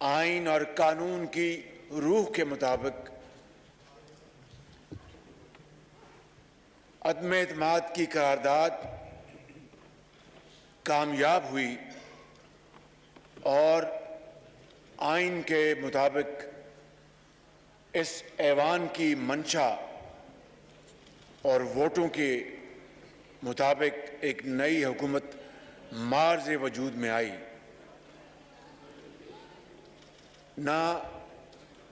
आइन और कानून की रूह के मुताबिक अदम एतमाद की करारदाद कामयाब हुई और आइन के मुताबिक इस ऐवान की मंशा और वोटों के मुताबिक एक नई हुकूमत मार्ज़ वजूद में आई। ना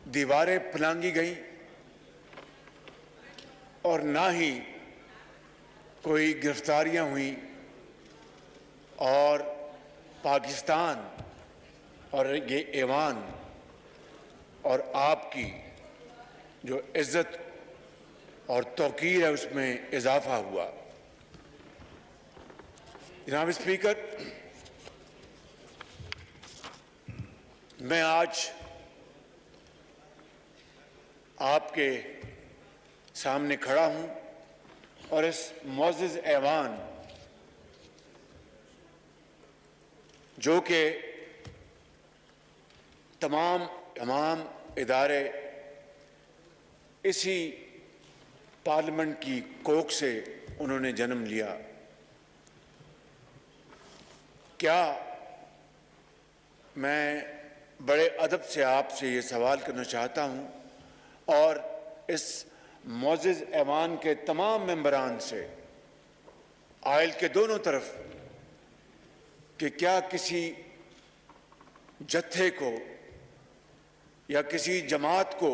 दीवारें फलांगी गईं और ना ही कोई गिरफ्तारियां हुई और पाकिस्तान और ये ऐवान और आपकी जो इज्जत और तौकीर है उसमें इजाफा हुआ। जनाब स्पीकर, मैं आज आपके सामने खड़ा हूं और इस मुअज़्ज़ज़ ऐवान जो कि तमाम इदारे इसी पार्लियामेंट की कोख से उन्होंने जन्म लिया, क्या मैं बड़े अदब से आपसे ये सवाल करना चाहता हूं और इस मुअज़्ज़ज़ ऐवान के तमाम मेंबरान से आयल के दोनों तरफ कि क्या किसी जत्थे को या किसी जमात को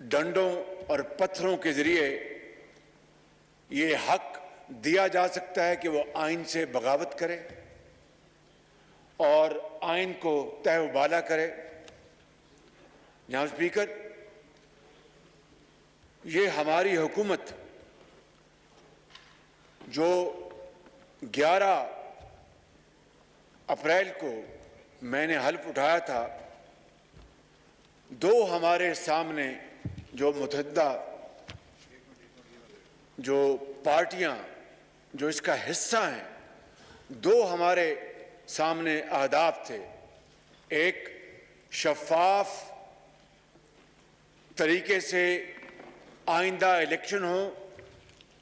डंडों और पत्थरों के जरिए ये हक दिया जा सकता है कि वो आइन से बगावत करे और आइन को तहवाला करे। जनाब स्पीकर, ये हमारी हुकूमत जो 11 अप्रैल को मैंने हल्फ उठाया था, दो हमारे सामने जो मुतहद्दा जो पार्टियां जो इसका हिस्सा हैं, दो हमारे सामने अहदाफ थे। एक शफाफ तरीके से आइंदा इलेक्शन हो,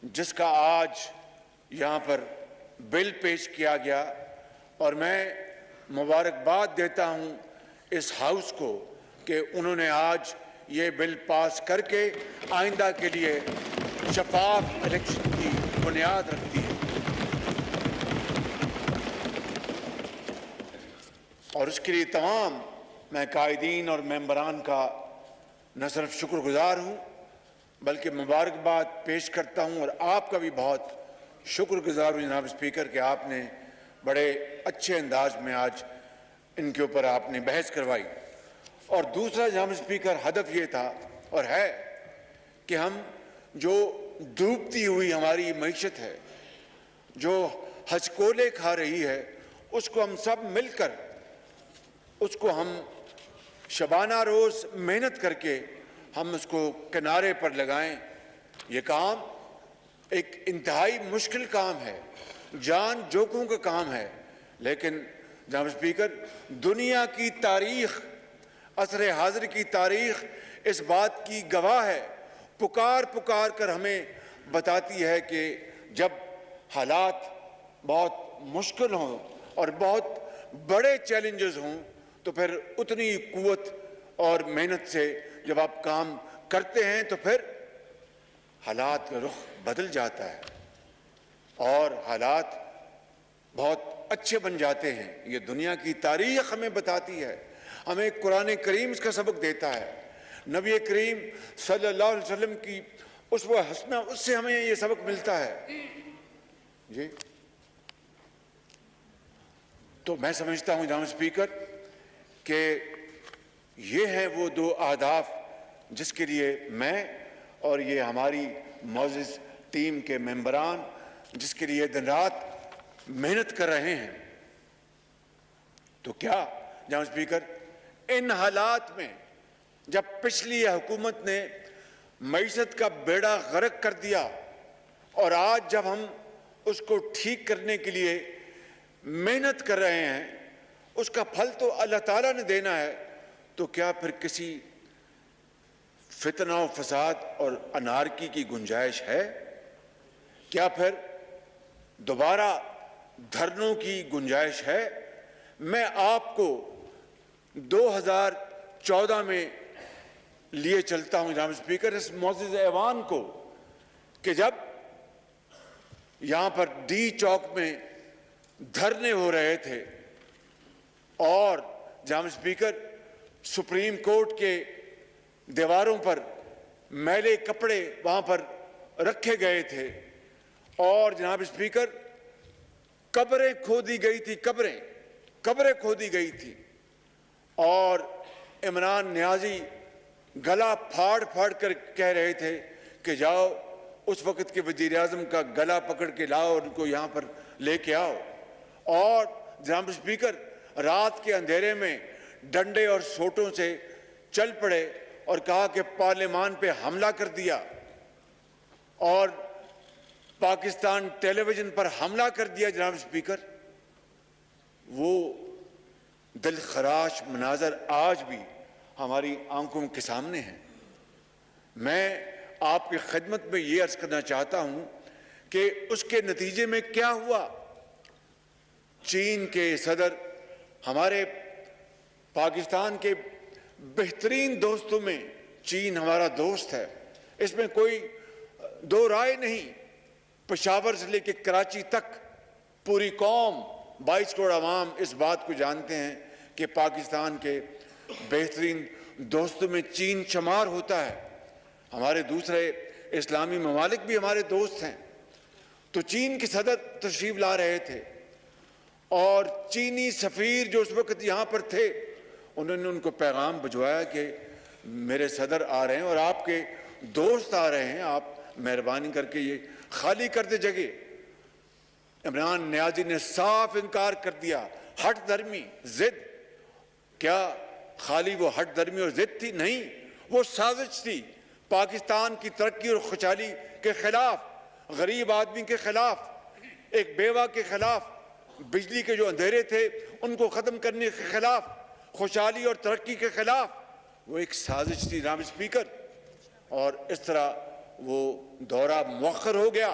जिसका आज यहाँ पर बिल पेश किया गया और मैं मुबारकबाद देता हूँ इस हाउस को कि उन्होंने आज ये बिल पास करके आइंदा के लिए शफाफ इलेक्शन की बुनियाद रख दी है और उसके लिए तमाम मैं कायदीन और मेंबरान का न सिर्फ शुक्रगुजार हूँ बल्कि मुबारकबाद पेश करता हूँ और आपका भी बहुत शुक्रगुजार हूँ जनाब स्पीकर कि आपने बड़े अच्छे अंदाज में आज इनके ऊपर आपने बहस करवाई। और दूसरा जनाब स्पीकर हदफ ये था और है कि हम जो डूबती हुई हमारी मईशत है, जो हचकोले खा रही है, उसको हम सब मिलकर उसको हम शबाना रोज़ मेहनत करके हम उसको किनारे पर लगाएं। ये काम एक इंतहाई मुश्किल काम है, जान जोखों का काम है, लेकिन जनाब स्पीकर दुनिया की तारीख, असर हाजिर की तारीख इस बात की गवाह है, पुकार पुकार कर हमें बताती है कि जब हालात बहुत मुश्किल हों और बहुत बड़े चैलेंजेस हों तो फिर उतनी कुव्वत और मेहनत से जब आप काम करते हैं तो फिर हालात का रुख बदल जाता है और हालात बहुत अच्छे बन जाते हैं। ये दुनिया की तारीख हमें बताती है, हमें कुरान करीम इसका सबक देता है, नबी करीम सल्लल्लाहु अलैहि वसल्लम की उसवा हसना, उससे हमें ये सबक मिलता है जी। तो मैं समझता हूँ जनाब स्पीकर कि ये हैं वो दो अहदाफ जिसके लिए मैं और ये हमारी मुअज़्ज़ज़ टीम के मेंबरान जिसके लिए दिन रात मेहनत कर रहे हैं। तो क्या जनाब स्पीकर इन हालात में जब पिछली हुकूमत ने मईशत का बेड़ा गर्क कर दिया और आज जब हम उसको ठीक करने के लिए मेहनत कर रहे हैं उसका फल तो अल्लाह ताला ने देना है, तो क्या फिर किसी फितना फसाद और अनारकी की गुंजाइश है? क्या फिर दोबारा धरनों की गुंजाइश है? मैं आपको 2014 में लिए चलता हूं जनाब स्पीकर, इस मौजूद ऐवान को, कि जब यहां पर डी चौक में धरने हो रहे थे और जनाब स्पीकर सुप्रीम कोर्ट के दीवारों पर मैले कपड़े वहां पर रखे गए थे और जनाब स्पीकर कब्रें खोदी गई थी, कब्रें खोदी गई थी और इमरान नियाजी गला फाड़ फाड़ कर कह रहे थे कि जाओ उस वक्त के वजीर आज़म का गला पकड़ के लाओ और उनको यहाँ पर लेके आओ। और जनाब स्पीकर रात के अंधेरे में डंडे और सोटों से चल पड़े और कहा कि पार्लियामान पे हमला कर दिया और पाकिस्तान टेलीविजन पर हमला कर दिया। जनाब स्पीकर, वो दिलखराश मनाजर आज भी हमारी आंखों के सामने है। मैं आपकी खिदमत में ये अर्ज करना चाहता हूं कि उसके नतीजे में क्या हुआ। चीन के सदर हमारे पाकिस्तान के बेहतरीन दोस्तों में चीन हमारा दोस्त है, इसमें कोई दो राय नहीं। पेशावर से लेकर कराची तक पूरी कौम 22 करोड़ आवाम इस बात को जानते हैं कि पाकिस्तान के बेहतरीन दोस्तों में चीन शुमार होता है। हमारे दूसरे इस्लामी ममालिक भी हमारे दोस्त हैं। तो चीन के सदर तशरीफ ला रहे थे और चीनी सफ़ीर जो उस वक्त यहाँ पर थे, उन्होंने उनको पैगाम भिजवाया कि मेरे सदर आ रहे हैं और आपके दोस्त आ रहे हैं, आप मेहरबानी करके ये खाली कर दे जगह। इमरान नियाजी ने साफ इनकार कर दिया। हट धर्मी जिद, क्या खाली वो हट धर्मी और जिद थी? नहीं, वो साजिश थी पाकिस्तान की तरक्की और खुशहाली के खिलाफ, गरीब आदमी के खिलाफ, एक बेवा के खिलाफ, बिजली के जो अंधेरे थे उनको खत्म करने के खिलाफ, खुशहाली और तरक्की के खिलाफ। वो एक साजिश थी जनाब स्पीकर। और इस तरह वो दौरा मुअख्खर हो गया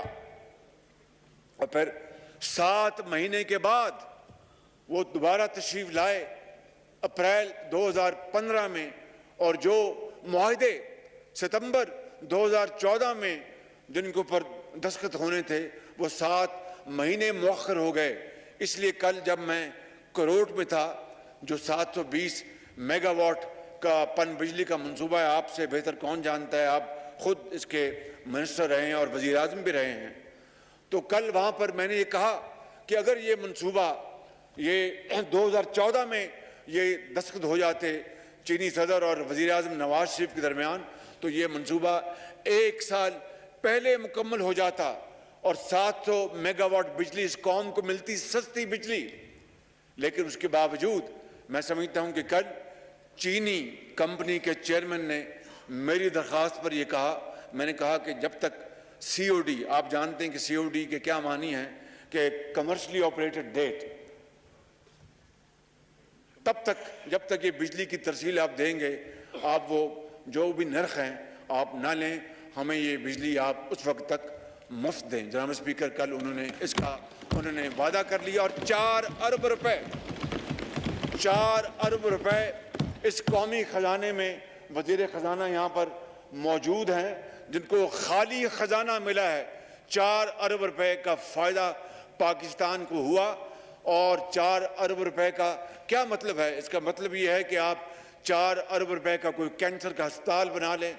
और फिर 7 महीने के बाद वो दोबारा तशरीफ लाए अप्रैल 2015 में, और जो मुआहदे सितंबर 2014 में जिनके ऊपर दस्तखत होने थे वो 7 महीने मुअख्खर हो गए। इसलिए कल जब मैं कोरोट में था, जो 720 मेगावाट का पन बिजली का मंसूबा है, आपसे बेहतर कौन जानता है, आप खुद इसके मिनिस्टर रहे हैं और वजीर आज़म भी रहे हैं, तो कल वहाँ पर मैंने ये कहा कि अगर ये मंसूबा ये 2014 में ये दस्तखत हो जाते चीनी सदर और वजीर आज़म नवाज शरीफ के दरमियान, तो ये मंसूबा 1 साल पहले मुकम्मल हो जाता और 700 मेगावाट बिजली इस कौम को मिलती, सस्ती बिजली। लेकिन उसके बावजूद मैं समझता हूँ कि कल चीनी कंपनी के चेयरमैन ने मेरी दरख्वास्त पर यह कहा, मैंने कहा कि जब तक COD, आप जानते हैं कि COD के क्या मानी है कि कमर्शियली ऑपरेटेड डेट, तब तक जब तक ये बिजली की तरसील आप देंगे, आप वो जो भी नर्ख हैं आप ना लें, हमें ये बिजली आप उस वक्त तक मुफ्त दें। जनाब स्पीकर, कल उन्होंने वादा कर लिया और 4 अरब रुपए इस कौमी खजाने में, वजीर खजाना यहाँ पर मौजूद हैं जिनको खाली खजाना मिला है, 4 अरब रुपए का फ़ायदा पाकिस्तान को हुआ। और 4 अरब रुपए का क्या मतलब है? इसका मतलब ये है कि आप 4 अरब रुपए का कोई कैंसर का अस्पताल बना लें,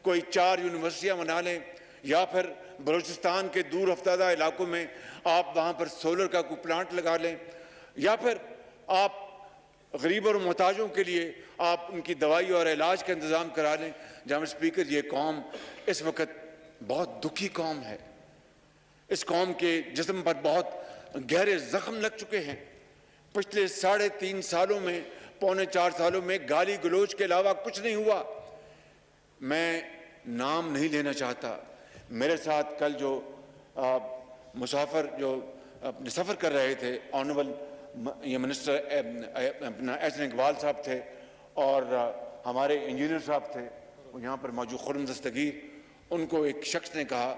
कोई 4 यूनिवर्सिटियाँ बना लें, या फिर बलूचिस्तान के दूर अफ्तादा इलाकों में आप वहाँ पर सोलर का कोई प्लांट लगा लें, या फिर आप गरीब और मोहताजों के लिए आप उनकी दवाई और इलाज का इंतज़ाम करा लें। जनाब स्पीकर, ये कौम इस वक्त बहुत दुखी कौम है। इस कौम के जिस्म पर बहुत गहरे जख्म लग चुके हैं। पिछले 3.5 सालों में, पौने 4 सालों में गाली गलोच के अलावा कुछ नहीं हुआ। मैं नाम नहीं लेना चाहता। मेरे साथ कल जो मुसाफिर जो अपने सफ़र कर रहे थे, ऑनरेबल ये मिनिस्टर अपना एहसन इकबाल साहब थे और हमारे इंजीनियर साहब थे, वो यहाँ पर मौजूद खुर्रम दस्तगीर, उनको एक शख्स ने कहा,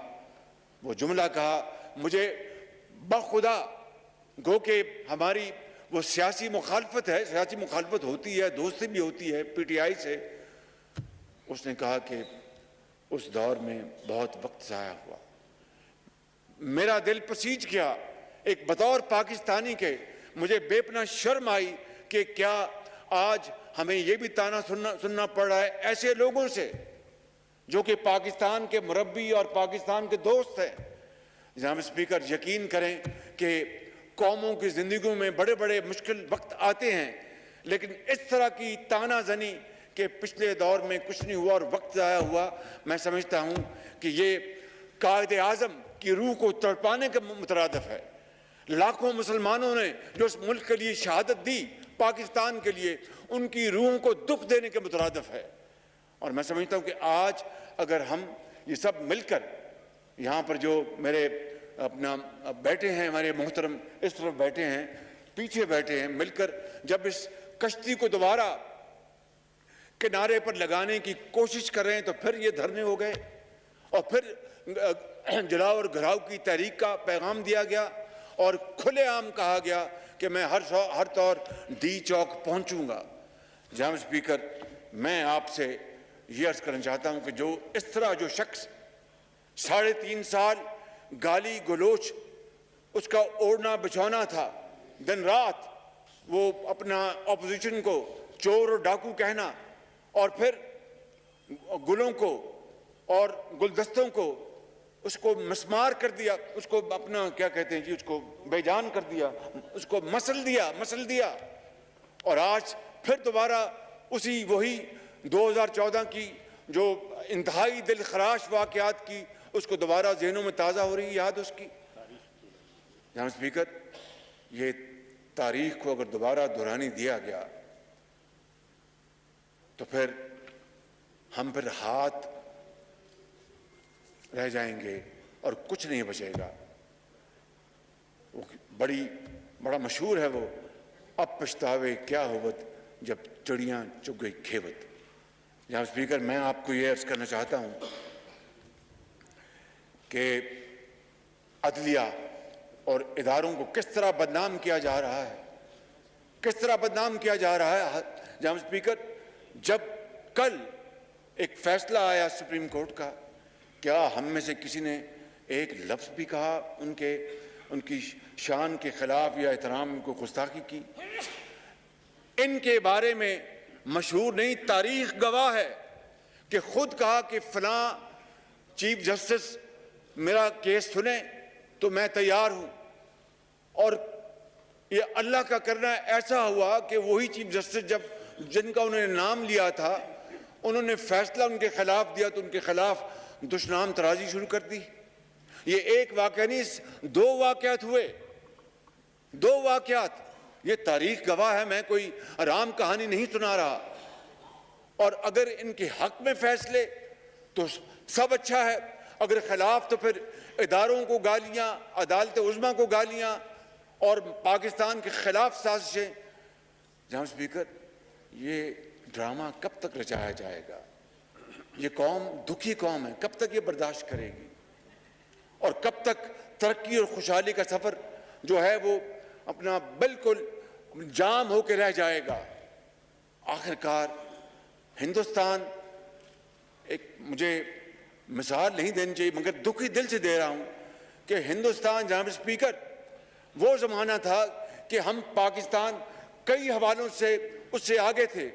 वो जुमला कहा, मुझे बखुदा गो के हमारी वो सियासी मुखालफत है, सियासी मुखालफत होती है, दोस्ती भी होती है पीटीआई से। उसने कहा कि उस दौर में बहुत वक्त ज़ाया हुआ, मेरा दिल पसीज गया। एक बतौर पाकिस्तानी के मुझे बेपना शर्म आई कि क्या आज हमें यह भी ताना सुनना पड़ रहा है ऐसे लोगों से जो कि पाकिस्तान के मुरब्बी और पाकिस्तान के दोस्त हैं। जनाब स्पीकर, यकीन करें कि कौमों की जिंदगियों में बड़े बड़े मुश्किल वक्त आते हैं, लेकिन इस तरह की तानाजनी कि पिछले दौर में कुछ नहीं हुआ और वक्त ज़ाया हुआ, मैं समझता हूं कि ये कायदे आज़म की रूह को तड़पाने के मुतरादिफ है। लाखों मुसलमानों ने जो उस मुल्क के लिए शहादत दी, पाकिस्तान के लिए, उनकी रूहों को दुख देने के मुतरादिफ है। और मैं समझता हूं कि आज अगर हम ये सब मिलकर, यहाँ पर जो मेरे अपना बैठे हैं, हमारे मोहतरम इस तरफ बैठे हैं, पीछे बैठे हैं, मिलकर जब इस कश्ती को दोबारा किनारे पर लगाने की कोशिश कर रहे हैं, तो फिर ये धरने हो गए और फिर जलाओ और घराव की तहरीक का पैगाम दिया गया और खुलेआम कहा गया कि मैं हर तौर डी चौक पहुंचूंगा। जनाब स्पीकर, मैं आपसे ये अर्ज करना चाहता हूं कि जो इस तरह जो शख्स 3.5 साल गाली गलोच उसका ओढ़ना बिछौना था, दिन रात वो अपना ऑपोजिशन को चोर और डाकू कहना और फिर गुलों को और गुलदस्तों को उसको मस्मार कर दिया, उसको अपना क्या कहते हैं जी, उसको बेजान कर दिया, उसको मसल दिया और आज फिर दोबारा उसी वही 2014 की जो इंतहाई दिल खराश वाकयात की उसको दोबारा ज़हनों में ताज़ा हो रही याद उसकी। जनाब स्पीकर, ये तारीख को अगर दोबारा दोहरानी दिया गया तो फिर हम फिर हाथ रह जाएंगे और कुछ नहीं बचेगा। वो बड़ा मशहूर है वो, अब पछतावे क्या होवत जब चिड़ियां चुग गई खेवत। जनाब स्पीकर, मैं आपको ये अर्ज करना चाहता हूं कि अदलिया और इदारों को किस तरह बदनाम किया जा रहा है, किस तरह बदनाम किया जा रहा है। जनाब स्पीकर, जब कल एक फैसला आया सुप्रीम कोर्ट का, क्या हम में से किसी ने एक लफ्ज़ भी कहा उनकी शान के खिलाफ या एहतराम को गुस्ताखी की? इनके बारे में मशहूर नहीं, तारीख गवाह है कि खुद कहा कि फलां चीफ जस्टिस मेरा केस सुने तो मैं तैयार हूं, और ये अल्लाह का करना ऐसा हुआ कि वही चीफ जस्टिस जिनका उन्होंने नाम लिया था, उन्होंने फैसला उनके खिलाफ दिया तो उनके खिलाफ दुश्मनाम तराजी शुरू कर दी। ये एक वाकया नहीं, 2 वाकयात हुए, 2 वाकयात। ये तारीख गवाह है, मैं कोई आराम कहानी नहीं सुना रहा। और अगर इनके हक में फैसले तो सब अच्छा है, अगर खिलाफ तो फिर इदारों को गालियां, अदालत उज़्मा को गालियां और पाकिस्तान के खिलाफ साजिशें। जनाब स्पीकर, ये ड्रामा कब तक रचाया जाएगा? ये कौम दुखी कौम है, कब तक ये बर्दाश्त करेगी? और कब तक तरक्की और खुशहाली का सफर जो है वो अपना बिल्कुल जाम होकर रह जाएगा? आखिरकार हिंदुस्तान, एक मुझे मिसाल नहीं देनी चाहिए मगर दुखी दिल से दे रहा हूं कि हिंदुस्तान, जनाब स्पीकर, वो जमाना था कि हम पाकिस्तान कई हवालों से उससे आगे थे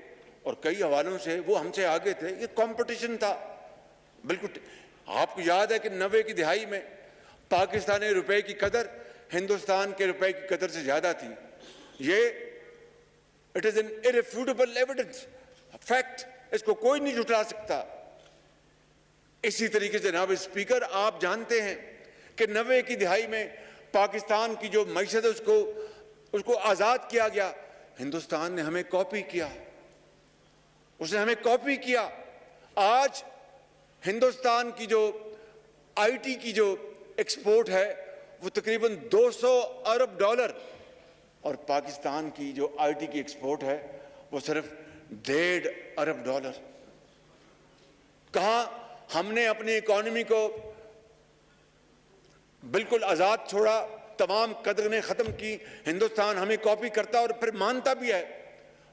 और कई हवालों से वो हमसे आगे थे। ये कंपटीशन था बिल्कुल। आपको याद है कि 90 की दिहाई में पाकिस्तानी रुपए की कदर हिंदुस्तान के रुपए की कदर से ज्यादा थी। ये it is an irrefutable evidence, fact, इसको कोई नहीं झुठला सकता। इसी तरीके से जनाब स्पीकर, आप जानते हैं कि 90 की दिहाई में पाकिस्तान की जो मईशत है उसको आजाद किया गया। हिंदुस्तान ने हमें कॉपी किया, उसने हमें कॉपी किया। आज हिंदुस्तान की जो आईटी की जो एक्सपोर्ट है वो तकरीबन $200 अरब और पाकिस्तान की जो आईटी की एक्सपोर्ट है वो सिर्फ $1.5 अरब। कहाँ हमने अपनी इकॉनमी को बिल्कुल आज़ाद छोड़ा, तमाम कदरें ख़त्म की, हिंदुस्तान हमें कॉपी करता और फिर मानता भी है।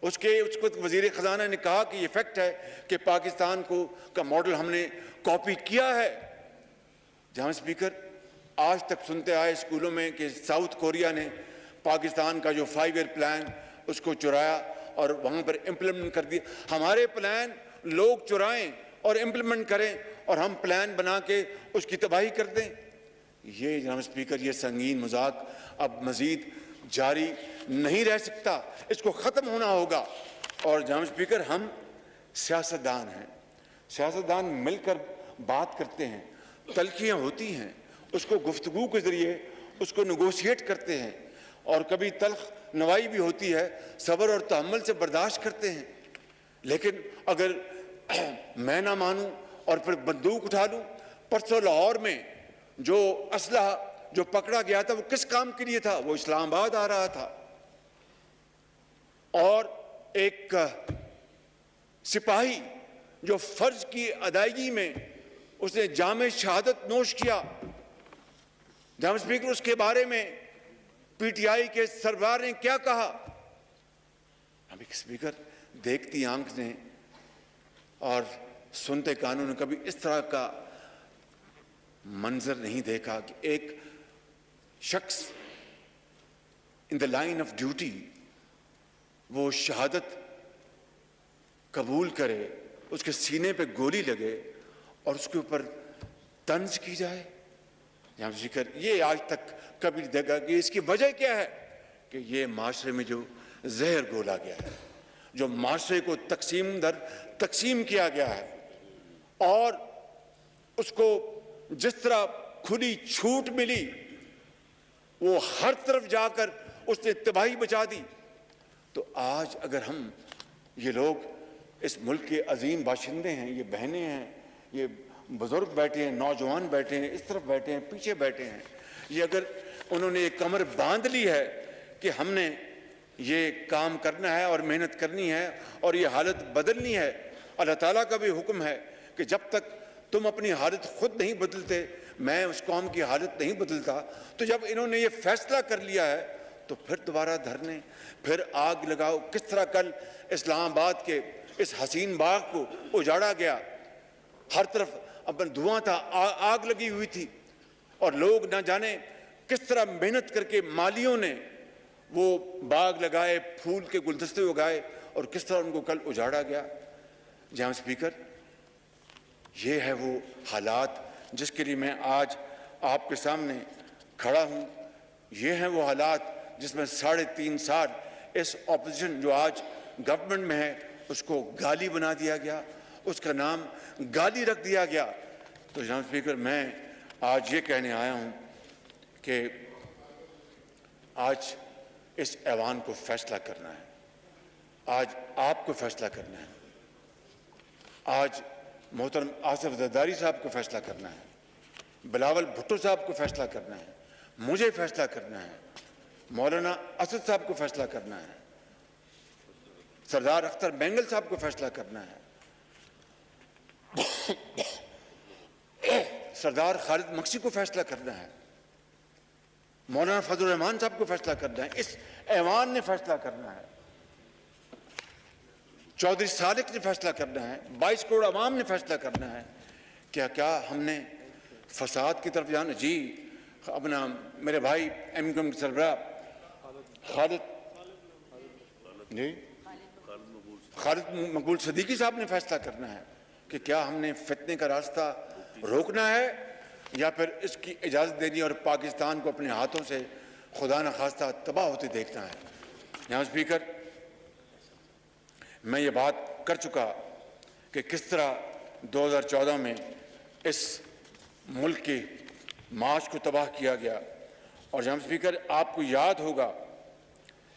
उसको वज़ीर ख़जाना ने कहा कि ये फैक्ट है कि पाकिस्तान का मॉडल हमने कॉपी किया है। जहां स्पीकर आज तक सुनते आए स्कूलों में कि साउथ कोरिया ने पाकिस्तान का जो 5 ईयर प्लान उसको चुराया और वहां पर इम्प्लीमेंट कर दिया। हमारे प्लान लोग चुराएं और इम्प्लीमेंट करें और हम प्लान बना के उसकी तबाही कर दें। ये जनाब स्पीकर, ये संगीन मजाक अब मजीद जारी नहीं रह सकता, इसको ख़त्म होना होगा। और जनाब स्पीकर, हम सियासतदान हैं, सियासतदान मिलकर बात करते हैं, तलखियाँ होती हैं, उसको गुफ्तगू के ज़रिए उसको नेगोशिएट करते हैं और कभी तल्ख नवाई भी होती है, सब्र और तहम्मुल से बर्दाश्त करते हैं। लेकिन अगर मैं ना मानूं और फिर बंदूक उठा लूं, परसों लाहौर में जो असलहा जो पकड़ा गया था वो किस काम के लिए था? वो इस्लामाबाद आ रहा था और एक सिपाही जो फर्ज की अदायगी में उसने जामे शहादत नोश किया। जनाब स्पीकर, उसके बारे में पीटीआई के सरदार ने क्या कहा? अभी स्पीकर, देखती आंख ने और सुनते कानों ने कभी इस तरह का मंजर नहीं देखा कि एक शख्स in the line of duty वो शहादत कबूल करे, उसके सीने पे गोली लगे और उसके ऊपर तंज की जाए। जनाब स्पीकर, ये आज तक कभी देखा कि इसकी वजह क्या है? कि ये माशरे में जो जहर घोला गया है, जो माशरे को तकसीम दर तकसीम किया गया है और उसको जिस तरह खुली छूट मिली वो हर तरफ जाकर उसने तबाही मचा दी। तो आज अगर हम, ये लोग इस मुल्क के अजीम बाशिंदे हैं, ये बहनें हैं, ये बुजुर्ग बैठे हैं, नौजवान बैठे हैं, इस तरफ बैठे हैं, पीछे बैठे हैं, ये अगर उन्होंने एक कमर बांध ली है कि हमने ये काम करना है और मेहनत करनी है और ये हालत बदलनी है। अल्लाह ताला का भी हुक्म है कि जब तक तुम अपनी हालत खुद नहीं बदलते, मैं उस कौम की हालत नहीं बदलता। तो जब इन्होंने ये फैसला कर लिया है तो फिर दोबारा धरने, फिर आग लगाओ। किस तरह कल इस्लामाबाद के इस हसीन बाग को उजाड़ा गया, हर तरफ अपन धुआं था, आग लगी हुई थी और लोग ना जाने किस तरह मेहनत करके मालियों ने वो बाग लगाए, फूल के गुलदस्ते उगाए और किस तरह उनको कल उजाड़ा गया। जनाब स्पीकर, ये है वो हालात जिसके लिए मैं आज आपके सामने खड़ा हूँ। ये हैं वो हालात जिसमें 3.5 साल इस ऑपोजिशन जो आज गवर्नमेंट में है उसको गाली बना दिया गया, उसका नाम गाली रख दिया गया। तो जनाब स्पीकर, मैं आज ये कहने आया हूँ कि आज इस ऐवान को फैसला करना है, आज आपको फैसला करना है, आज मोहतरम आसिफ जरदारी साहब को फैसला करना है, बिलावल भुट्टो साहब को फैसला करना है, मुझे फैसला करना है, मौलाना असद साहब को फैसला करना है, सरदार अख्तर बेंगल साहब को फैसला करना है, सरदार खालिद मक्सी को फैसला करना है, मौलाना फजल रहमान साहब को फैसला करना है, इस ऐवान ने फैसला करना है, चौधरी सादिक ने फैसला करना है, 22 करोड़ अवाम ने फैसला करना है। क्या हमने फसाद की तरफ जाना? जी, अपना मेरे भाई एमकम सरबराह खालिद मकबूल सदीकी साहब ने फैसला करना है कि क्या हमने फितने का रास्ता रोकना है या फिर इसकी इजाज़त देनी और पाकिस्तान को अपने हाथों से खुदा न खास्ता तबाह होते देखना है। यहाँ स्पीकर, मैं ये बात कर चुका कि किस तरह 2014 में इस मुल्क के माश को तबाह किया गया। और जनाब स्पीकर, आपको याद होगा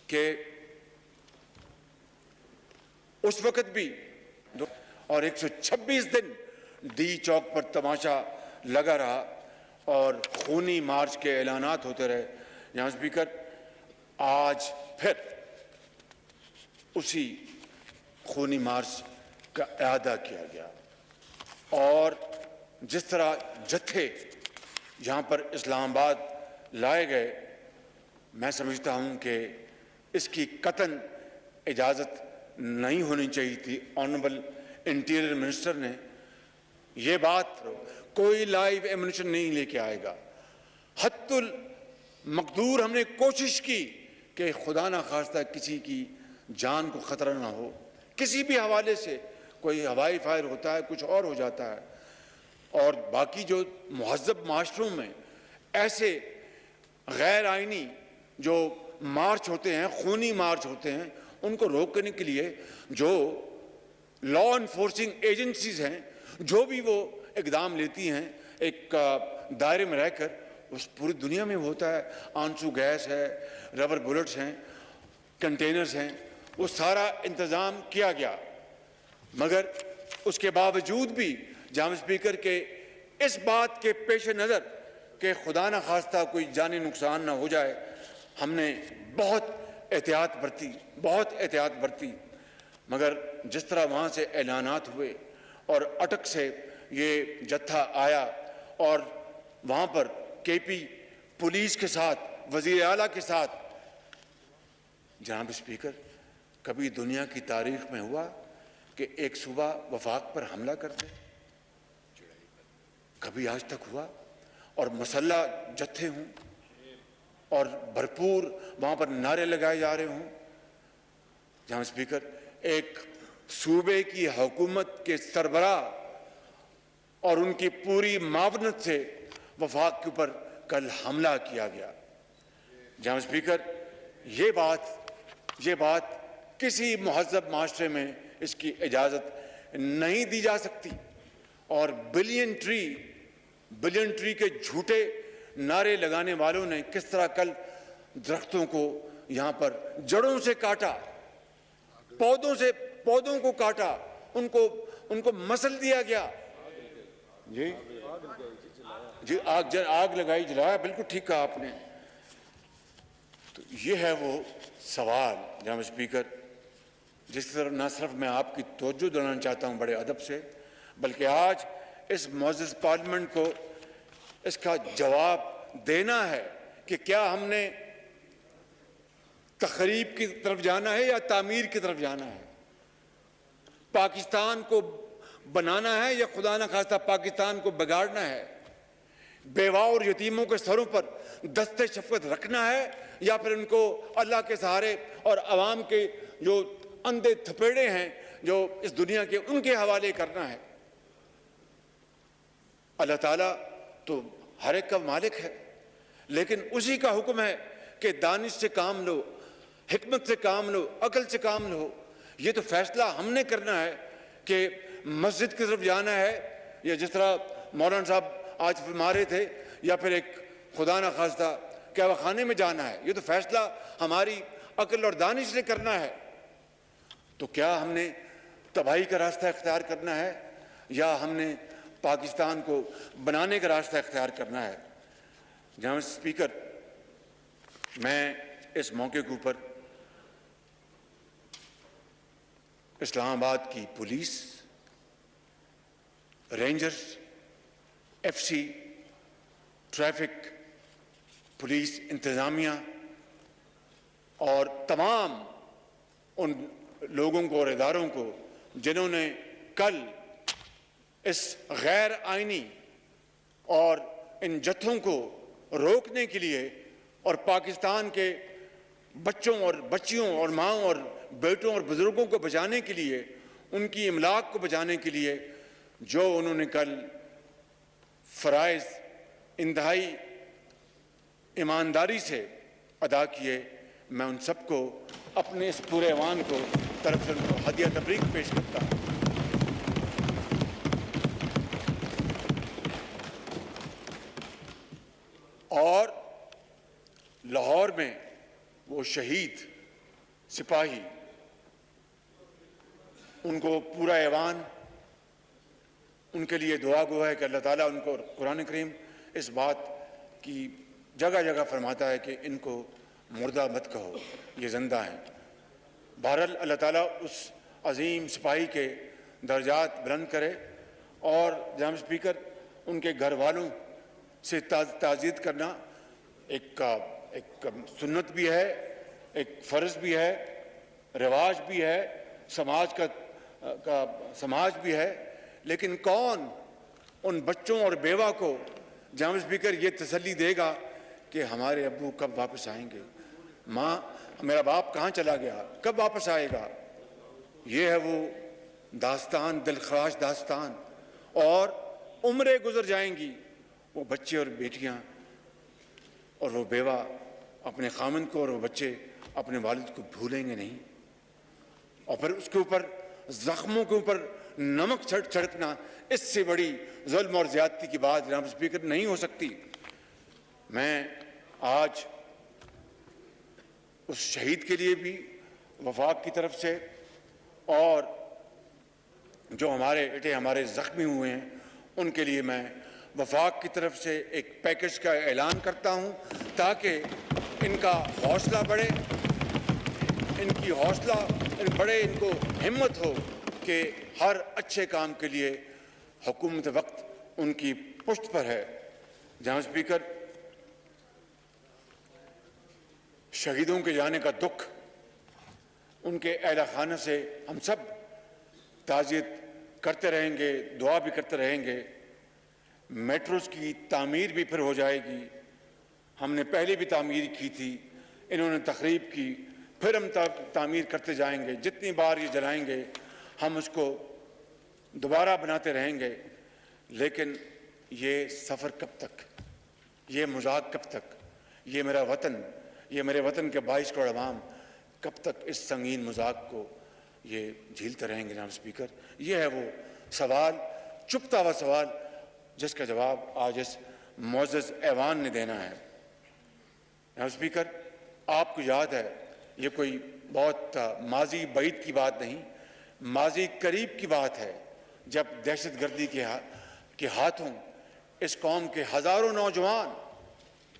कि उस वक़्त भी और 126 दिन डी चौक पर तमाशा लगा रहा और खूनी मार्च के ऐलानात होते रहे। जनाब स्पीकर, आज फिर उसी खूनी मार्च का इरादा किया गया और जिस तरह जत्थे जहां पर इस्लामाबाद लाए गए, मैं समझता हूं कि इसकी कतन इजाज़त नहीं होनी चाहिए थी। ऑनरेबल इंटीरियर मिनिस्टर ने ये बात, कोई लाइव एमुनिशन नहीं लेके आएगा। हत्तुल मकदूर हमने कोशिश की कि खुदा ना खास्ता किसी की जान को खतरा ना हो, किसी भी हवाले से, कोई हवाई फायर होता है, कुछ और हो जाता है। और बाकी जो मुहज़्ज़ब माशरों में ऐसे गैर आइनी जो मार्च होते हैं, खूनी मार्च होते हैं, उनको रोकने के लिए जो लॉ इन्फोर्सिंग एजेंसीज हैं, जो भी वो इकदाम लेती हैं, एक दायरे में रहकर, उस पूरी दुनिया में होता है। आंसू गैस है, रबर बुलेट्स हैं, कंटेनर्स हैं, वो सारा इंतज़ाम किया गया। मगर उसके बावजूद भी जाम स्पीकर के इस बात के पेश नज़र कि खुदा न खास्ता कोई जानी नुकसान ना हो जाए, हमने बहुत एहतियात बरती। मगर जिस तरह वहाँ से ऐलानात हुए और अटक से ये जत्था आया और वहाँ पर केपी पुलिस के साथ, वज़ीर आला के साथ, जनाब स्पीकर, कभी दुनिया की तारीख में हुआ कि एक सूबा वफाक पर हमला कर दे? कभी आज तक हुआ? और मसल्ला जत्थे हों और भरपूर वहाँ पर नारे लगाए जा रहे हों। जनाब स्पीकर, एक सूबे की हुकूमत के सरबराह और उनकी पूरी मावनत से वफाक के ऊपर कल हमला किया गया। जनाब स्पीकर, ये बात किसी मुहज़्ज़ब माशरे में इसकी इजाज़त नहीं दी जा सकती। और बिलियन ट्री के झूठे नारे लगाने वालों ने किस तरह कल दरख्तों को यहाँ पर जड़ों से काटा, पौधों को काटा, उनको मसल दिया गया। जी आग लगाई, जलाया, बिल्कुल ठीक कहा आपने। तो ये है वो सवाल जनाब स्पीकर, जिस तरफ न सिर्फ मैं आपकी तवज्जो दिलाना चाहता हूँ बड़े अदब से, बल्कि आज इस मुअज़्ज़ज़ पार्लियामेंट को इसका जवाब देना है कि क्या हमने तखरीब की तरफ जाना है या तामीर की तरफ जाना है, पाकिस्तान को बनाना है या खुदा न खास्ता पाकिस्तान को बिगाड़ना है, बेवा और यतीमों के सरों पर दस्ते शफ़क़त रखना है या फिर उनको अल्लाह के सहारे और अवाम के जो अंधे थपेड़े हैं जो इस दुनिया के, उनके हवाले करना है। अल्लाह ताला तो हर एक का मालिक है, लेकिन उसी का हुक्म है कि दानिश से काम लो, हिकमत से काम लो, अकल से काम लो। ये तो फैसला हमने करना है कि मस्जिद की तरफ जाना है या जिस तरह मौलाना साहब आज फरमा रहे थे, या फिर एक खुदा न खास्ता कहवा खाने में जाना है। ये तो फैसला हमारी अकल और दानिश ने करना है। तो क्या हमने तबाही का रास्ता इख्तियार करना है या हमने पाकिस्तान को बनाने का रास्ता इख्तियार करना है? जनाब स्पीकर, मैं इस मौके के ऊपर इस्लामाबाद की police, rangers, FC, traffic police, इंतज़ामिया और तमाम उन लोगों को और इदारों को जिन्होंने कल इस गैर आइनी और इन जत्थों को रोकने के लिए और पाकिस्तान के बच्चों और बच्चियों और माँओं और बेटों और बुज़ुर्गों को बचाने के लिए, उनकी इमलाक को बचाने के लिए जो उन्होंने कल फ़राइज़ इंतहाई ईमानदारी से अदा किए, मैं उन सबको अपने इस पूरे ऐवान को तरफ से उनको हदिया तबरीक पेश करता हूँ। और लाहौर में वो शहीद सिपाही, उनको पूरा ऐवान उनके लिए दुआ गो है कि अल्लाह ताला उनको, कुरान करीम इस बात की जगह जगह फरमाता है कि इनको मुर्दा मत कहो, ये जिंदा हैं। बहरहाल अल्लाह ताला उस अजीम सिपाही के दर्जात बुलंद करे और जनाब स्पीकर उनके घर वालों से ताज़ियत करना एक सुन्नत भी है, एक फ़र्ज़ भी है, रिवाज भी है, समाज का समाज भी है। लेकिन कौन उन बच्चों और बेवा को जनाब स्पीकर ये तसल्ली देगा कि हमारे अब्बू कब वापस आएंगे, माँ मेरा बाप कहाँ चला गया, कब वापस आएगा। ये है वो दास्तान, दिलखराश दास्तान। और उम्रें गुजर जाएंगी, वो बच्चे और बेटियां और वो बेवा अपने खामन को और वो बच्चे अपने वालिद को भूलेंगे नहीं। और फिर उसके ऊपर जख्मों के ऊपर नमक छिड़कना, इससे बड़ी जुल्म और ज्यादती की बात जनाब स्पीकर नहीं हो सकती। मैं आज उस शहीद के लिए भी वफाक की तरफ से और जो हमारे जख्मी हुए हैं उनके लिए मैं वफाक की तरफ से एक पैकेज का ऐलान करता हूं, ताकि इनका हौसला बढ़े, इनकी हौसला बढ़े, इनको हिम्मत हो कि हर अच्छे काम के लिए हुकूमत वक्त उनकी पुष्ट पर है। जनाब स्पीकर, शहीदों के जाने का दुख, उनके अहला खाना से हम सब ताज़ियत करते रहेंगे, दुआ भी करते रहेंगे। मेट्रोस की तामीर भी फिर हो जाएगी। हमने पहले भी तामीर की थी, इन्होंने तखरीब की, फिर हम तामीर करते जाएंगे। जितनी बार ये जलाएंगे हम उसको दोबारा बनाते रहेंगे। लेकिन ये सफ़र कब तक, ये मजाक कब तक, ये मेरा वतन, ये मेरे वतन के 22 करोड़ अवाम कब तक इस संगीन मजाक को ये झीलते रहेंगे। जनाब स्पीकर, ये है वो सवाल, चुपता हुआ सवाल, जिसका जवाब आज इस मोअज़्ज़ज़ ऐवान ने देना है। जनाब स्पीकर, आपको याद है, ये कोई बहुत माजी बईद की बात नहीं, माजी करीब की बात है, जब दहशतगर्दी के हाथों इस कौम के हज़ारों नौजवान,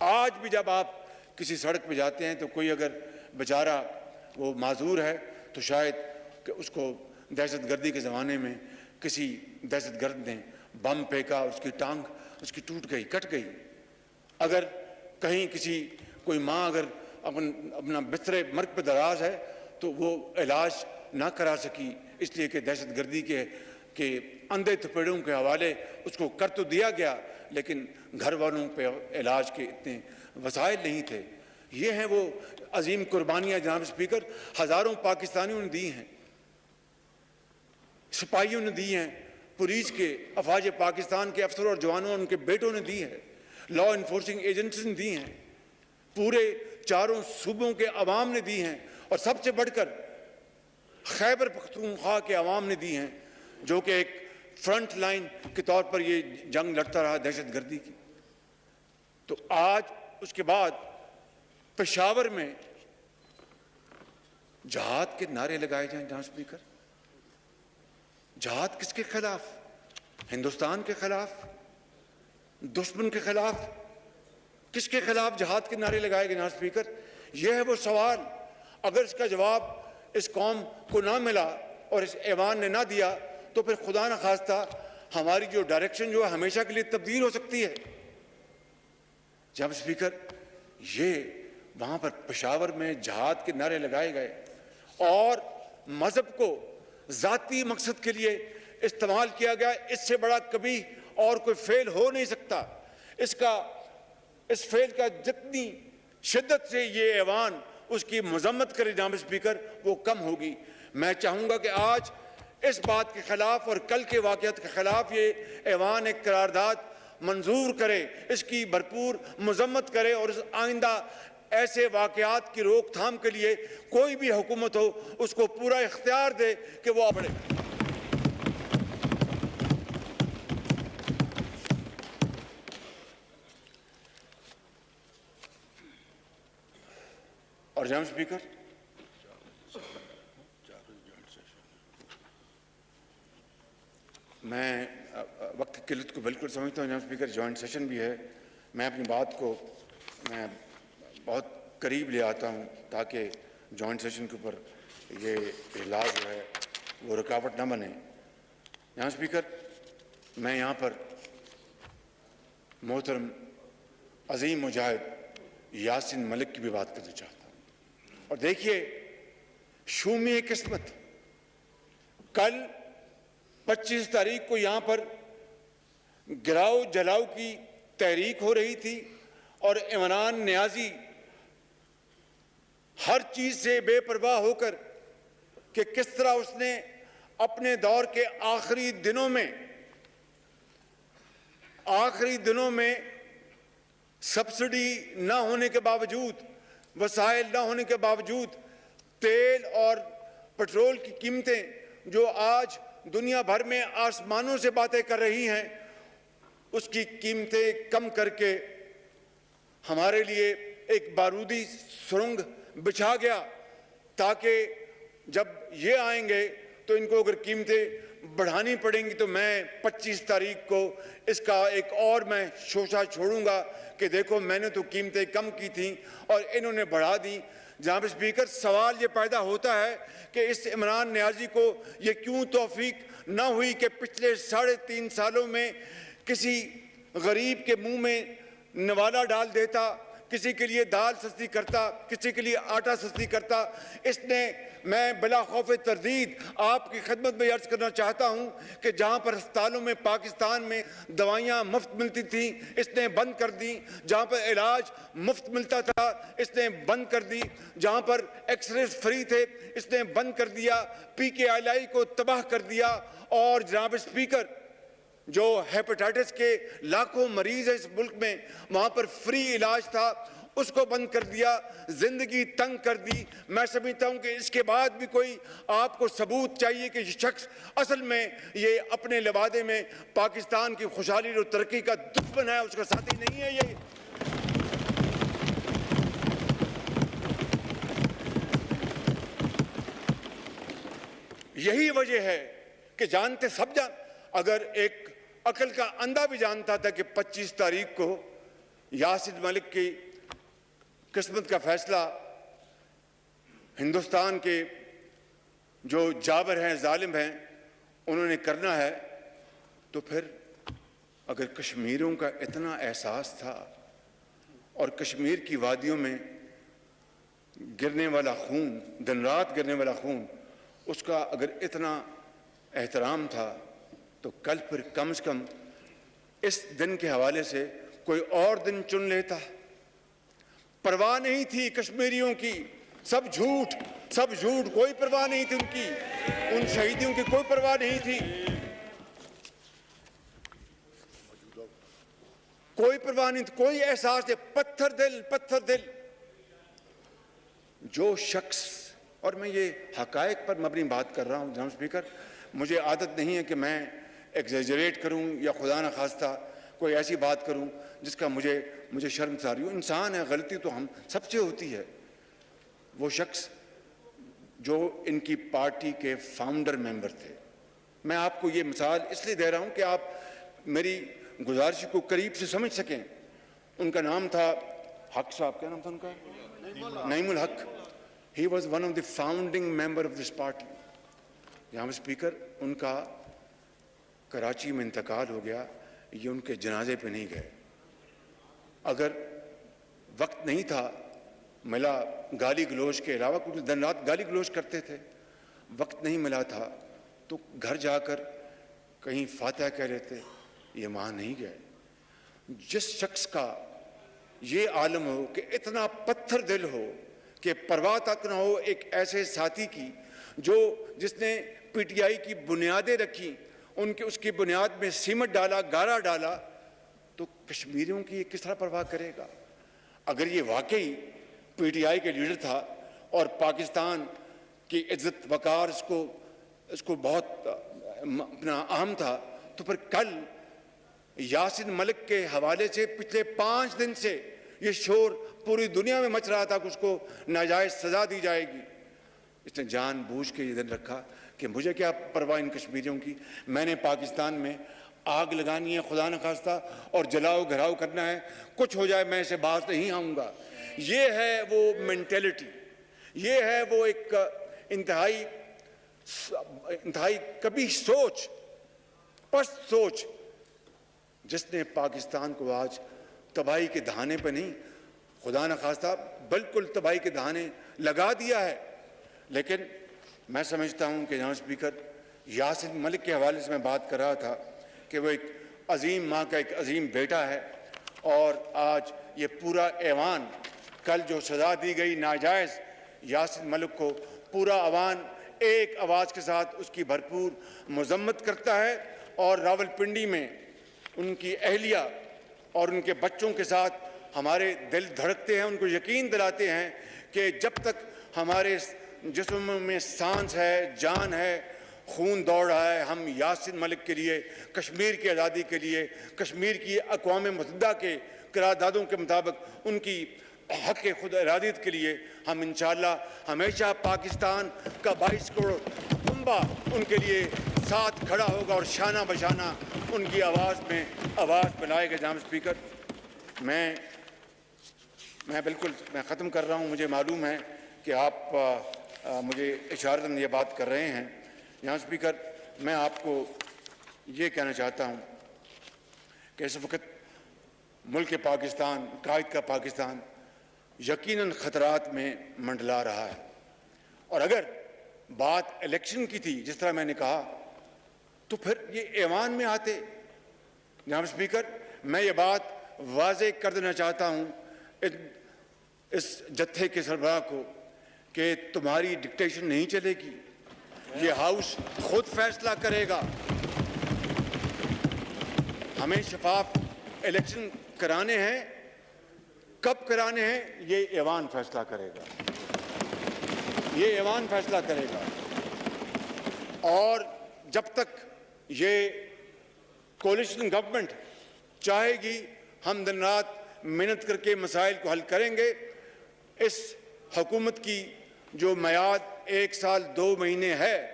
आज भी जब आप किसी सड़क पे जाते हैं तो कोई अगर बेचारा वो माजूर है तो शायद कि उसको दहशतगर्दी के ज़माने में किसी दहशतगर्द ने बम फेंका, उसकी टांग उसकी टूट गई, कट गई। अगर कहीं कोई माँ अगर अपना बिस्तरे मर्ग पे दराज है तो वो इलाज ना करा सकी, इसलिए कि दहशतगर्दी के अंधे थपेड़ों के हवाले उसको कर तो दिया गया, लेकिन घर वालों पे इलाज के इतने वसाइल नहीं थे। ये हैं वो अजीम कुर्बानियाँ जनाब स्पीकर, हज़ारों पाकिस्तानियों ने दी हैं, सिपाहियों ने दी हैं, पुलिस के अफवाज पाकिस्तान के अफसरों और जवानों, उनके बेटों ने दी है, लॉ इन्फोर्सिंग एजेंसीज ने दी हैं, पूरे चारों सूबों के अवाम ने दी हैं, और सबसे बढ़कर खैबर पख्तूनख्वा के अवाम ने दी हैं, जो कि एक फ्रंट लाइन के तौर पर ये जंग लड़ता रहा दहशतगर्दी की। तो आज उसके बाद पेशावर में जहाद के नारे लगाए जाएं। जनाब स्पीकर, जहाद किसके खिलाफ? हिंदुस्तान के खिलाफ, दुश्मन के खिलाफ, किसके खिलाफ जहाद के नारे लगाए गए? जनाब स्पीकर, यह है वो सवाल। अगर इसका जवाब इस कौम को ना मिला और इस ऐवान ने ना दिया तो फिर खुदा न खास्ता हमारी जो डायरेक्शन जो है हमेशा के लिए तब्दील हो सकती है। जनाब स्पीकर, ये वहां पर पेशावर में जहाद के नारे लगाए गए और मजहब को जाती मकसद के लिए इस्तेमाल किया गया, इससे बड़ा कभी और कोई फेल हो नहीं सकता। इस फेल का जितनी शिद्दत से ये ऐवान उसकी मजम्मत करे जनाब स्पीकर, वो कम होगी। मैं चाहूँगा कि आज इस बात के खिलाफ और कल के वाक़यात के खिलाफ ये ऐवान एक करारदाद मंजूर करे, इसकी भरपूर मजम्मत करे और आइंदा ऐसे वाक़यात की रोकथाम के लिए कोई भी हुकूमत हो उसको पूरा इख्तियार दे कि वो बढ़े। और जनाब स्पीकर, मैं वक्त की किल्लत को बिल्कुल समझता हूँ। जनाब स्पीकर, जॉइंट सेशन भी है, मैं अपनी बात को बहुत करीब ले आता हूं ताकि जॉइंट सेशन के ऊपर ये इजलास जो है वो रुकावट ना बने। यहाँ स्पीकर, मैं यहाँ पर मोहतरम अजीम मुजाहिद यासिन मलिक की भी बात करना चाहता हूँ। और देखिए, शूमी किस्मत, कल 25 तारीख को यहाँ पर गिराओ जलाओ की तहरीक हो रही थी और इमरान नियाजी हर चीज से बेपरवाह होकर कि किस तरह उसने अपने दौर के आखिरी दिनों में सब्सिडी ना होने के बावजूद, वसाइल ना होने के बावजूद तेल और पेट्रोल की कीमतें जो आज दुनिया भर में आसमानों से बातें कर रही हैं, उसकी कीमतें कम करके हमारे लिए एक बारूदी सुरंग बिछा गया ताकि जब ये आएंगे तो इनको अगर कीमतें बढ़ानी पड़ेंगी तो मैं 25 तारीख को इसका एक और मैं शोशा छोड़ूंगा कि देखो मैंने तो कीमतें कम की थी और इन्होंने बढ़ा दी। जहां पर स्पीकर, सवाल ये पैदा होता है कि इस इमरान नियाजी को ये क्यों तौफीक ना हुई कि पिछले 3.5 सालों में किसी गरीब के मुंह में नवाला डाल देता, किसी के लिए दाल सस्ती करता, किसी के लिए आटा सस्ती करता। इसने, मैं बिला खौफ तरदीद आपकी खिदमत में अर्ज करना चाहता हूं कि जहां पर अस्पतालों में पाकिस्तान में दवाइयां मुफ्त मिलती थी, इसने बंद कर दी। जहां पर इलाज मुफ्त मिलता था, इसने बंद कर दी। जहां पर एक्सरे फ्री थे, इसने बंद कर दिया। PKLI को तबाह कर दिया। और जनाब स्पीकर, जो हेपेटाइटिस के लाखों मरीज है इस मुल्क में, वहां पर फ्री इलाज था, उसको बंद कर दिया, जिंदगी तंग कर दी। मैं समझता हूं कि इसके बाद भी कोई आपको सबूत चाहिए कि ये शख्स असल में ये अपने लवादे में पाकिस्तान की खुशहाली और तरक्की का दुश्मन है, उसका साथी नहीं है। ये यही वजह है कि जानते सब अगर एक अकल का अंधा भी जानता था कि 25 तारीख को यासिन मलिक की किस्मत का फैसला हिंदुस्तान के जो जाबर हैं, जालिम हैं, उन्होंने करना है, तो फिर अगर कश्मीरियों का इतना एहसास था और कश्मीर की वादियों में गिरने वाला खून, दिन रात गिरने वाला खून, उसका अगर इतना एहतराम था, तो कल फिर कम से कम इस दिन के हवाले से कोई और दिन चुन लेता। परवाह नहीं थी कश्मीरियों की, सब झूठ, कोई परवाह नहीं थी उनकी, उन शहीदियों की कोई परवाह नहीं थी, कोई परवाह नहीं थी, कोई एहसास है। पत्थर दिल जो शख्स, और मैं ये हकायक पर मबनी बात कर रहा हूं जनाब स्पीकर, मुझे आदत नहीं है कि मैं एग्जेजरेट करूं या खुदा न खास्ता कोई ऐसी बात करूं जिसका मुझे शर्मसारी हो। इंसान है, गलती तो हम सबसे होती है। वो शख्स जो इनकी पार्टी के फाउंडर मेंबर थे, मैं आपको ये मिसाल इसलिए दे रहा हूं कि आप मेरी गुजारिश को करीब से समझ सकें। उनका नाम था हक साहब, क्या नाम था उनका? नईमुल हक। He was one of the founding member of this party. यहाँ स्पीकर, उनका कराची में इंतकाल हो गया, ये उनके जनाजे पे नहीं गए। अगर वक्त नहीं था, मिला गाली गलोच के अलावा, क्योंकि दिन रात गाली गलोच करते थे, वक्त नहीं मिला था तो घर जाकर कहीं फातिहा कह लेते, ये वहाँ नहीं गए। जिस शख्स का ये आलम हो कि इतना पत्थर दिल हो कि परवाह तक ना हो एक ऐसे साथी की जिसने PTI की बुनियादें रखी, उसकी बुनियाद में सीमेंट डाला, गारा डाला, तो कश्मीरियों की किस तरह परवाह करेगा? अगर ये वाकई PTI के लीडर था और पाकिस्तान की इज्जत वकार इसको बहुत अपना अहम था, तो फिर कल यासिन मलिक के हवाले से पिछले 5 दिन से ये शोर पूरी दुनिया में मच रहा था कि उसको नाजायज सजा दी जाएगी। इसने जानबूझ के ये दिन रखा कि मुझे क्या परवाह इन कश्मीरियों की, मैंने पाकिस्तान में आग लगानी है खुदा न खास्ता और जलाओ घराव करना है, कुछ हो जाए मैं इसे बाहर नहीं आऊँगा। ये है वो मेंटेलिटी, ये है वो एक इंतहाई कभी सोच, पस्त सोच, जिसने पाकिस्तान को आज तबाही के धाने पर नहीं, खुदा न खास्ता बिल्कुल तबाही के धाने लगा दिया है। लेकिन मैं समझता हूं कि जनाब स्पीकर, यासिन मलिक के हवाले से मैं बात कर रहा था कि वो एक अजीम माँ का एक अजीम बेटा है, और आज ये पूरा ऐवान, कल जो सज़ा दी गई नाजायज़ यासिन मलिक को, पूरा अवान एक आवाज़ के साथ उसकी भरपूर मजम्मत करता है। और रावलपिंडी में उनकी अहलिया और उनके बच्चों के साथ हमारे दिल धड़कते हैं, उनको यकीन दिलाते हैं कि जब तक हमारे जिस्म में सांस है, जान है, खून दौड़ रहा है, हम यासिन मलिक के लिए, कश्मीर की आज़ादी के लिए, कश्मीर की अक़वाम मुत्तहिदा के करारदादों के मुताबिक उनकी हक़ खुद इरादियत के लिए हम इंशाअल्लाह हमेशा पाकिस्तान का 22 करोड़ कुंबा उनके लिए साथ खड़ा होगा और शाना बशाना उनकी आवाज़ में आवाज़ बनाएगा। जनाब स्पीकर, मैं ख़त्म कर रहा हूँ। मुझे मालूम है कि आप मुझे इशारतन ये बात कर रहे हैं। जनाब स्पीकर, मैं आपको ये कहना चाहता हूँ कि इस वक्त मुल्क पाकिस्तान, कायद का पाकिस्तान यकीनन ख़तरात में मंडला रहा है। और अगर बात इलेक्शन की थी, जिस तरह मैंने कहा, तो फिर ये ऐवान में आते। जनाब स्पीकर, मैं ये बात वाज़े कर देना चाहता हूँ इस जत्थे के सरबराह को कि तुम्हारी डिक्टेशन नहीं चलेगी, ये हाउस खुद फैसला करेगा। हमें शफाफ इलेक्शन कराने हैं, कब कराने हैं ये ऐवान फैसला करेगा, ये ऐवान फैसला करेगा। और जब तक ये कोलिशन गवर्नमेंट चाहेगी, हम दिन रात मेहनत करके मसाइल को हल करेंगे। इस हुकूमत की जो मियाद 1 साल 2 महीने है,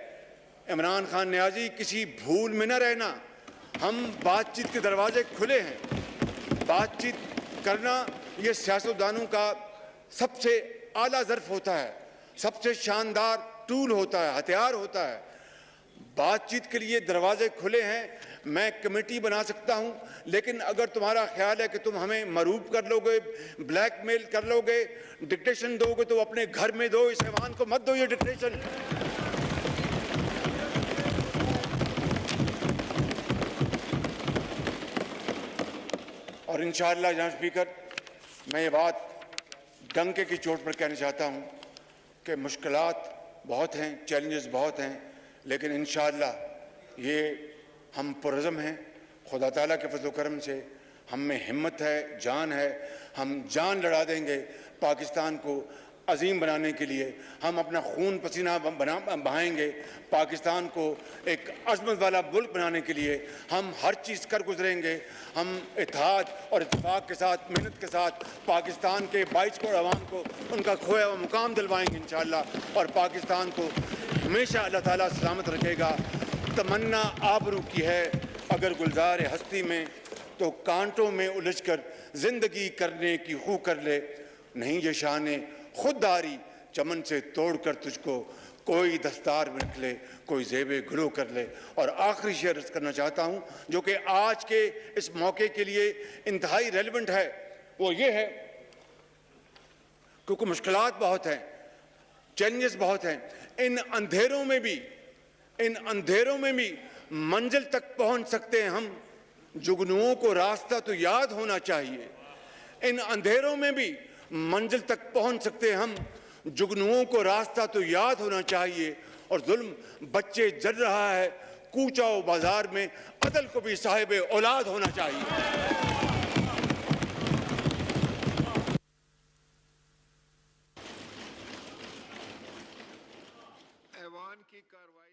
इमरान खान नियाज़ी किसी भूल में न रहना। हम बातचीत के दरवाजे खुले हैं, बातचीत करना ये सियासतदानों का सबसे आला ज़र्फ़ होता है, सबसे शानदार टूल होता है, हथियार होता है। बातचीत के लिए दरवाजे खुले हैं। मैं कमेटी बना सकता हूं, लेकिन अगर तुम्हारा ख्याल है कि तुम हमें मरूब कर लोगे, ब्लैकमेल कर लोगे, डिक्टेशन दोगे, तो अपने घर में दो, इस ऐवान को मत दो ये डिक्टेशन। और इंशाअल्लाह जनाब स्पीकर, मैं ये बात डंके की चोट पर कहना चाहता हूं कि मुश्किलात बहुत हैं, चैलेंजेस बहुत हैं, लेकिन इंशाअल्लाह ये हम पुरज़म हैं। खुदा ताला के फज़ल करम से हम में हिम्मत है, जान है। हम जान लड़ा देंगे पाकिस्तान को अजीम बनाने के लिए। हम अपना खून पसीना बहाएंगे पाकिस्तान को एक अज़मत वाला मुल्क बनाने के लिए। हम हर चीज़ कर गुजरेंगे। हम इत्तेहाद और इत्तेफाक के साथ, मेहनत के साथ पाकिस्तान के 22 करोड़ अवाम को उनका खोया हुआ मुकाम दिलवाएंगे इंशाअल्लाह। और पाकिस्तान को हमेशा अल्लाह ताला सलामत रखेगा। तमन्ना आबरू की है अगर गुलजार हस्ती में, तो कांटों में उलझकर जिंदगी करने की खू कर ले। नहीं ये शान खुददारी चमन से तोड़कर तुझको कोई दस्तार में रख ले, कोई ज़ेबे गुलो कर ले। और आखिरी शेर अर्ज़ करना चाहता हूँ जो कि आज के इस मौके के लिए इंतहाई रेलिवेंट है, वो ये है क्योंकि मुश्किलात बहुत हैं, चैलेंजेस बहुत हैं। इन अंधेरों में भी मंजिल तक पहुंच सकते हैं हम। जुगनुओं को रास्ता तो याद होना चाहिए। इन अंधेरों में भी मंजिल तक पहुंच सकते हैं हम। जुगनुओं को रास्ता तो याद होना चाहिए। और जुल्म बच्चे जल रहा है कूचाओ बाजार में, अदल को भी साहिब औलाद होना चाहिए। ऐवान की कार्रवाई